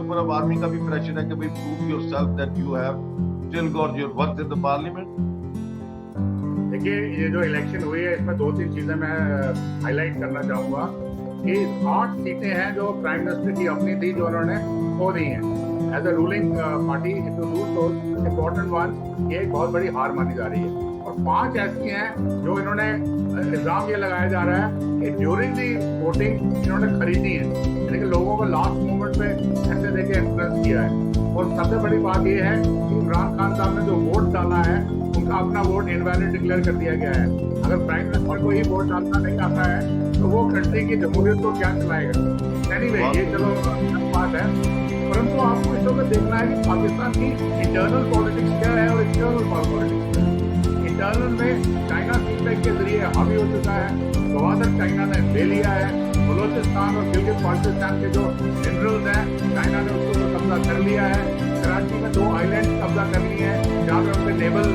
ऊपर अब आर्मी का भी प्रेशर है कि भाई prove yourself that you have still got your worth in the parliament. देखिए, ये जो इलेक्शन हुई है इसमें 2-3 चीजें मैं हाईलाइट करना चाहूंगा कि 8 सीटें हैं जो प्राइम मिनिस्टर की अपनी थी जो उन्होंने खो दी हैं। As a ruling party if you lose those important one, ये एक बहुत बड़ी हार मानी जा रही है। और 5 ऐसी हैं जो इन्होंने इल्जाम ये लगाया जा रहा है कि ड्यूरिंग दी वोटिंग इन्होंने खरीदी है, यानी कि लोगों को लास्ट मोमेंट पे ऐसे देके इन्फ्लुएंस किया है। और सबसे बड़ी बात ये है कि इमरान खान साहब ने जो वोट डाला है उनका अपना वोट इनवैलिड डिक्लेयर कर दिया गया है। अगर प्राइम मिनिस्टर को ही वोट डालना नहीं आता है तो वो कंट्री की जमहूरियत को क्या चलाएगा। एनीवे, ये चलो बात है, परंतु आपको इस वक्त देखना है कि पाकिस्तान की इंटरनल पॉलिटिक्स क्या है और एक्सटर्नल पॉलिटिक्स क्या है। इंटरनल में चाइना फीडबैक के जरिए हावी हो चुका है, गवादर चाइना ने ले लिया है। बलोचिस्तान और गिलगित बाल्टिस्तान के जो मिनरल्स हैं चाइना ने उसको तो कब्जा कर लिया है। कराची में 2 आइलैंड कब्जा कर लिए हैं जहाँ पे उनके नेवल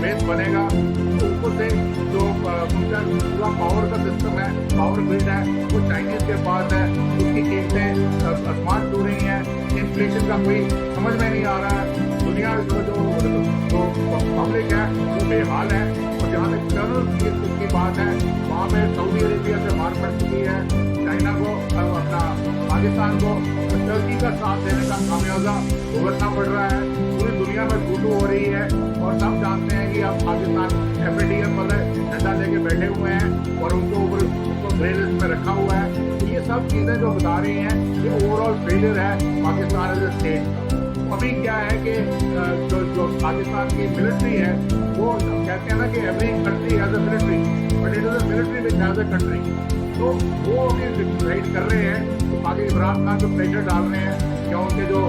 बेस बनेगा। तो ऊपर से जो उनका पूरा पावर का सिस्टम है, पावर ग्रिड है, वो चाइनीज के पास है। उसकी कीमतें आसमान छू रही हैं। इन्फ्लेशन का कोई समझ में नहीं आ रहा है। दुनिया जो पब्लिक है वो बेहाल है। और जहाँ तक एक्सटर्नल की बात है वहाँ पे सऊदी अरेबिया से मार पड़ चुकी है। चाइना को अपना पाकिस्तान को टर्की का साथ देने का खामियाजा भुगतना पड़ रहा है। पूरी दुनिया में टूटू हो रही है और सब जानते हैं कि अब पाकिस्तान FATF वाले झंडा लेके बैठे हुए हैं और उनको ऊपर उसको ग्रे लिस्ट में रखा हुआ है। तो ये सब चीज़ें जो बता रही हैं ये ओवरऑल फेलियर है पाकिस्तान एज ए स्टेट। अभी क्या है कि जो पाकिस्तान की मिलिट्री है वो कहते हैं ना कि every country has a military but it is a military which has a country. तो वो अभी डिसाइड कर रहे हैं कि बाकी इमरान खान को प्रेशर डाल रहे हैं या उनके जो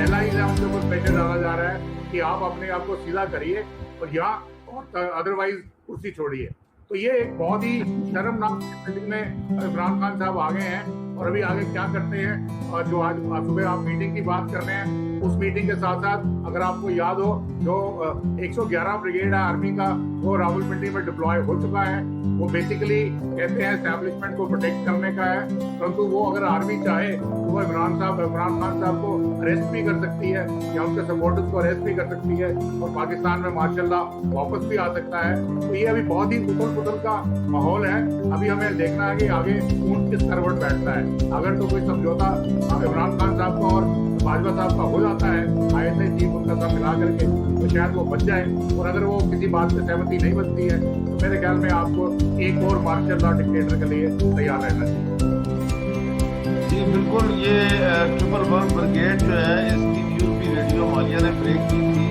एलाइज हैं उनके ऊपर प्रेशर डाला जा रहा है कि आप अपने आप को सीधा करिए और यहाँ और अदरवाइज कुर्सी छोड़िए। तो ये एक बहुत ही शर्मनाक स्थिति में इमरान खान साहब आ गए हैं। और अभी आगे क्या करते हैं, और जो आज सुबह आप मीटिंग की बात कर रहे हैं उस मीटिंग के साथ साथ अगर आपको याद हो जो 111 ब्रिगेड है आर्मी का वो रावलपिंडी में डिप्लॉय हो चुका है। वो बेसिकली कहते हैं एस्टैब्लिशमेंट को प्रोटेक्ट करने का है, परंतु वो अगर आर्मी चाहे तो वो इमरान खान साहब को अरेस्ट भी कर सकती है या उनके सपोर्टर्स को अरेस्ट भी कर सकती है और पाकिस्तान में माशाल्लाह वापस भी आ सकता है। तो ये अभी बहुत ही उथल पुथल का माहौल है। अभी हमें देखना है कि आगे ऊंट किस करवट बैठता है। अगर तो कोई समझौता इमरान खान साहब का और भाजपा साहब का हो जाता है ISI चीफ उनका सब मिला करके तो शायद वो बच जाए। और अगर वो किसी बात से सहमति नहीं बनती है तो मेरे ख्याल में आपको एक और मार्शल लॉ डिक्टेटर के लिए तैयार रहना चाहिए। जी बिल्कुल, ये 111 ब्रिगेड जो है इसकी न्यूज़ भी रेडियो मालिया ने ब्रेक की थी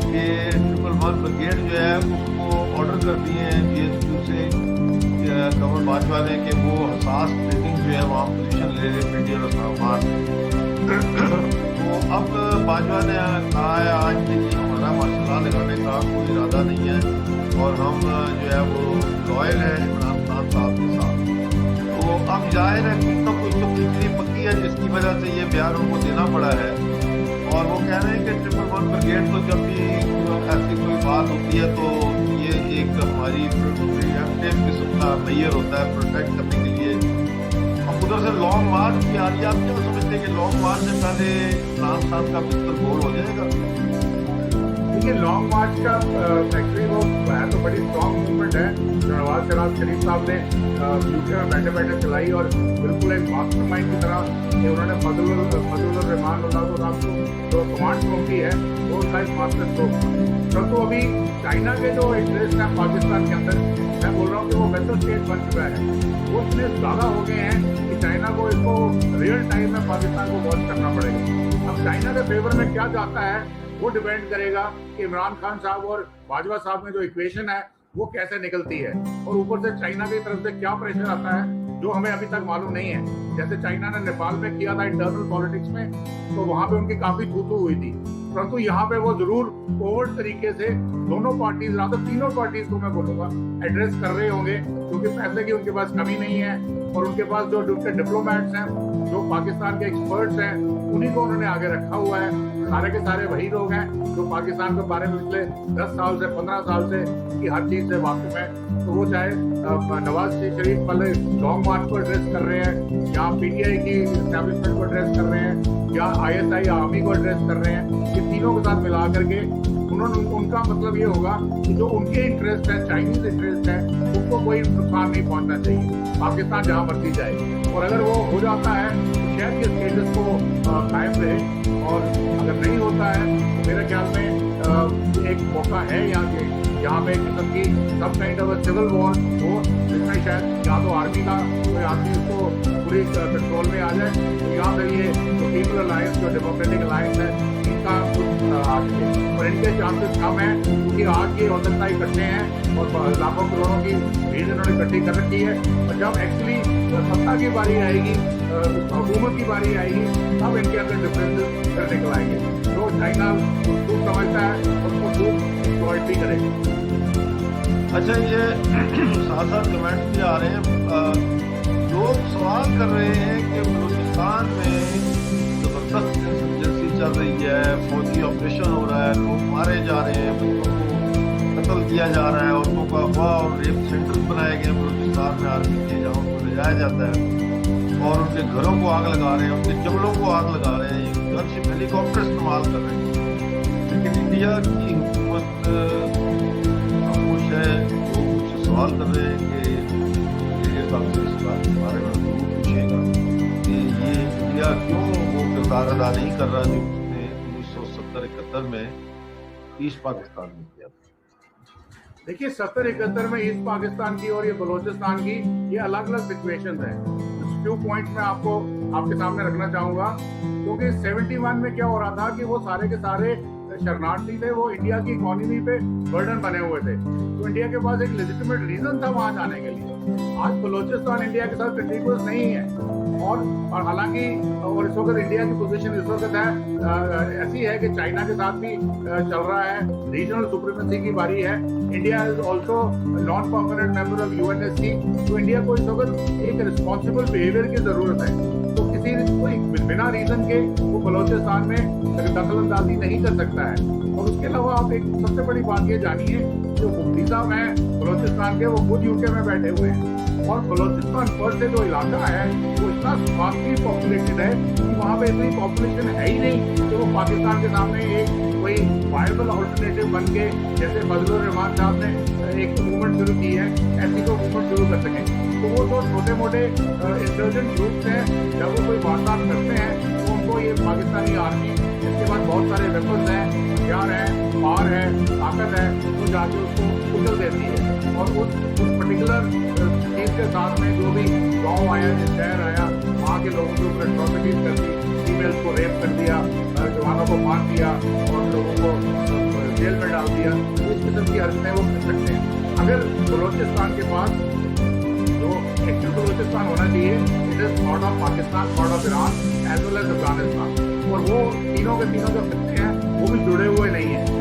कि 111 ब्रिगेड जो है उसको ऑर्डर कर दिए हैं GSQ से कंवर बाजवा ने कि वो हसास ट्रेनिंग जो है वहाँ पोजीशन ले रहे पिंडी और इस्लामाबाद। तो अब बाजवा ने कहा है आज कि हमारा माशाल्लाह लगाने का कोई इरादा नहीं है और हम जो है वो लॉयल है इमरान खान साहब के साथ। तो अब जाहिर है कुछ ना कुछ तो खिचड़ी पक्की है जिसकी वजह से ये बयान उनको देना पड़ा है। और वो कह रहे हैं कि 111 ब्रिगेड तो जब भी ऐसी कोई बात होती है तो ये एक हमारी प्रिवेंटिव किस्म का मैयर होता है प्रोटेक्ट करने के लिए। अब उधर से लॉन्ग मार्च की आ रही है, आप क्या समझते हैं कि लॉन्ग मार्च से पहले इमरान खान का बिस्तर गोल हो जाएगा? देखिए, लॉन्ग मार्च का एक्चुअली वो है तो बड़ी स्ट्रॉन्ग मूवमेंट है जो नवाज शरीफ साहब ने यूके में बैठे बैठे चलाई और बिल्कुल एक मास्टरमाइंड की तरह उन्होंने फजलुर रहमान साहब को जो कमांड सौंपी है वो उनका एक मास्टर स्ट्रोक था। तो अभी चाइना के जो इंटरेस्ट है पाकिस्तान के अंदर, मैं बोल रहा हूँ कि वो वेसल स्टेट बन चुका है। वो इतने ज़्यादा हो गए हैं कि चाइना को इसको रियल टाइम में पाकिस्तान को वॉच करना पड़ेगा। अब चाइना के फेवर में क्या जाता है वो डिपेंड करेगा कि इमरान खान साहब और बाजवा साहब में जो इक्वेशन है वो कैसे निकलती है और ऊपर से चाइना की तरफ से क्या प्रेशर आता है जो हमें अभी तक मालूम नहीं है। जैसे चाइना ने नेपाल में किया था इंटरनल पॉलिटिक्स में तो वहां पे उनकी काफी थू हुई थी, परंतु यहाँ पे वो जरूर ओवर तरीके से दोनों पार्टीज तीनों पार्टीज को मैं बोलूंगा एड्रेस कर रहे होंगे क्योंकि पैसे की उनके पास कमी नहीं है और उनके पास जो उनके डिप्लोमेट्स हैं जो पाकिस्तान के एक्सपर्ट्स हैं उन्हीं को उन्होंने आगे रखा हुआ है। सारे के सारे वही लोग हैं जो पाकिस्तान के बारे में पिछले 10 साल से 15 साल से की हर चीज से वाकिफ है। तो वो चाहे नवाज शरीफ पहले लॉन्ग मार्च को एड्रेस कर रहे हैं, या पीटीआई की एस्टैब्लिशमेंट को एड्रेस कर रहे हैं, या आईएसआई आर्मी को एड्रेस कर रहे हैं, ये तीनों के साथ मिला करके उन्होंने उनका मतलब ये होगा कि जो उनके इंटरेस्ट है, चाइनीज इंटरेस्ट है, उनको कोई नुकसान नहीं पहुंचना चाहिए, पाकिस्तान जहां मर्जी जाए। और अगर वो हो जाता है तो शायद ये स्टेटस को कायम रहे, और अगर नहीं होता है तो मेरे ख्याल में एक मौका है यहाँ पे किस्म की सब काइंड ऑफ सिविल वॉर हो, जिसमें शायद या तो आर्मी का कोई आदमी उसको पूरी कंट्रोल में आ जाए, तो या फिर ये जो पीपल अलायंस, जो डेमोक्रेटिक अलायंस है, इनका कुछ आ सके। और इनके चांसेस कम है क्योंकि आज ये हो सकता है इकट्ठे हैं और लाखों करोड़ों की भीड़ इन्होंने इकट्ठी कर रखी है, और जब एक्चुअली सत्ता की बारी आएगी, हुकूमत की बारी आएगी, तब इनके अंदर डिफरेंसेस फिर निकल आएंगे। जो चाइना खूब समझता है उसको खूब एक्सप्लॉइट भी करेगा। अच्छा, ये साथ साथ कमेंट्स भी आ रहे हैं, लोग सवाल कर रहे हैं कि बलूचिस्तान में जबरदस्त इंसर्जेंसी चल रही है, फौजी ऑपरेशन हो रहा है, लोग मारे जा रहे हैं, बच्चों को कत्ल किया जा रहा है, औरतों का अगवा और रेप सेंटर बनाए गए बलूचिस्तान में आर्मी के, जहाँ उनको ले जाया जाता है और उनके घरों को आग लगा रहे हैं, उनके जंगलों को आग लगा रहे हैं, ये गनशिप हेलीकॉप्टर इस्तेमाल कर रहे हैं। लेकिन इंडिया की हुकूमत खामोश है। लोग मुझसे सवाल कर रहे हैं कि इंडिया साहब से इस बात के बारे में जरूर पूछेगा कि ये इंडिया क्यों वो किरदार अदा नहीं कर रहा जो उसने 1970-71 में ईस्ट पाकिस्तान में किया। देखिए, 70-71 में ईस्ट पाकिस्तान की और ये बलोचिस्तान की ये अलग अलग सिचुएशन है। फ्यू पॉइंट मैं आपको आपके सामने रखना चाहूंगा, क्योंकि 71 में क्या हो रहा था कि वो सारे के सारे शरणार्थी थे, वो इंडिया की इकोनॉमी पे बर्डन बने हुए थे, तो इंडिया के पास एक लेजिटिमेट रीजन था वहां जाने के लिए। आज बलोचिस्तान इंडिया के साथ कंटिन्यूअस नहीं है, और हालांकि और इस वक्त इंडिया की पोजीशन इस वक्त है ऐसी है कि चाइना के साथ भी चल रहा है, रीजनल सुप्रीमेसी की बारी है। India is also non permanent member of UNSC, तो इंडिया को इस वक्त एक रिस्पॉन्सिबल बिहेवियर की जरूरत है। तो किसी कोई बिना रीजन के वो बलोचिस्तान में दखल अंदाजी नहीं कर सकता है। और उसके अलावा आप एक सबसे बड़ी बात ये जानिए, जो मुफ्ती साहब हैं बलोचिस्तान के, वो खुद यूके में बैठे हुए हैं, और बलोचिस्तान पर से जो इलाका है वो इतना स्पार्सली पॉपुलेटेड है कि वहाँ पे इतनी पॉपुलेशन है ही नहीं कि वो पाकिस्तान के सामने एक कोई वायबल ऑल्टरनेटिव बन के, जैसे फजलुर रहमान साहब ने एक मूवमेंट शुरू की है, ऐसी को मूवमेंट शुरू कर सकें। तो वो जो छोटे मोटे इंसर्जेंट ग्रुप्स हैं, जब वो कोई वारदात करते हैं तो उनको ये पाकिस्तानी आर्मी, इसके बाद बहुत सारे वेपन्स हैं, हथियार हैं, पार है, ताकत है, तो जाके उसको कुचल देती है। और उस पर्टिकुलर चीज के साथ में जो भी गाँव आया, शहर आया, वहाँ के लोगों के ऊपर एट्रॉसिटीज कर दी, फीमेल्स को रेप कर दिया, जवानों को मार दिया और लोगों को जेल में डाल दिया। इस किस्म की हरकतें वो कर सकते हैं। अगर बलोचिस्तान के पास जो एक्चुअल बलोचिस्तान होना चाहिए, it is part of Pakistan, part of Iran as well as Afghanistan, और वो तीनों के तीनों जो खत्ते हैं वो भी जुड़े हुए नहीं है।